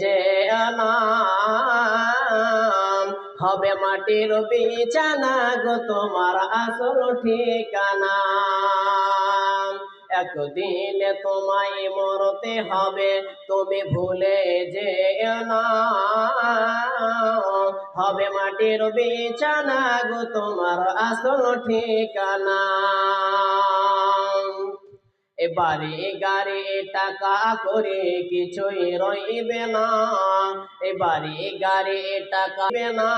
যেও না, হবে মাটির বিছানা গো তোমার আসল ঠিকানা। একদিন তোমায় মরতে হবে, তুমি ভুলে যেও না, হবে মাটির বিছানা গো তোমার আসল ঠিকানা। এবারে গাড়ি টাকা করে কিছুই রইবে না, এবারে গাড়ি টাকা না,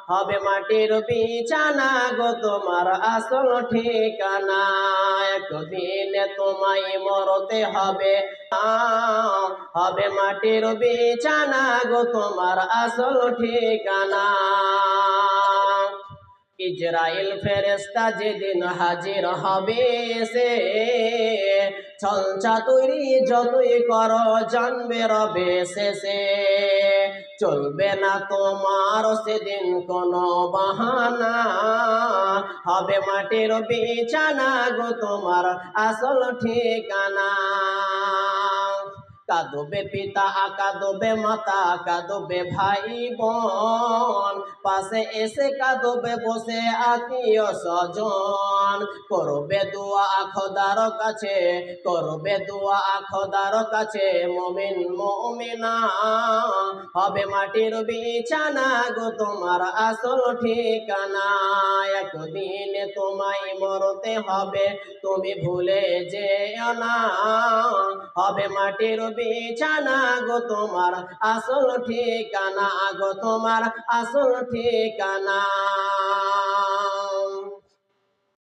হবে মাটির বিছানা গো তোমার আসল ঠিকানা। একদিন তোমায় মরতে হবে, হবে মাটির বিছানা গো তোমার আসল ঠিকানা। ইজরাইল ফেরেশতা যেদিন হাজির হবে সে, ছলছা তৈরি যতই করো জানবে রবে শেষে, চলবে না তোমার সেদিন কোনো বাহানা, হবে মাটির বিছানা গো তোমার আসল ঠিকানা। কাঁদবে পিতা কাঁদবে মাতা কাঁদবে ভাই বোন, পাশে এসে কাঁদবে বসে আত্মীয় স্বজন, করবে দোয়া খোদার কাছে, করবে দোয়া খোদার কাছে মুমিন মুমিনা, হবে মাটির বিছানা গো তোমার আসল ঠিকানা। একদিন তোমায় মরতে হবে, তুমি ভুলে যেও না, হবে মাটির বিছানা গো তোমার আসল ঠিকানা গো তোমার আসল ঠিকানা।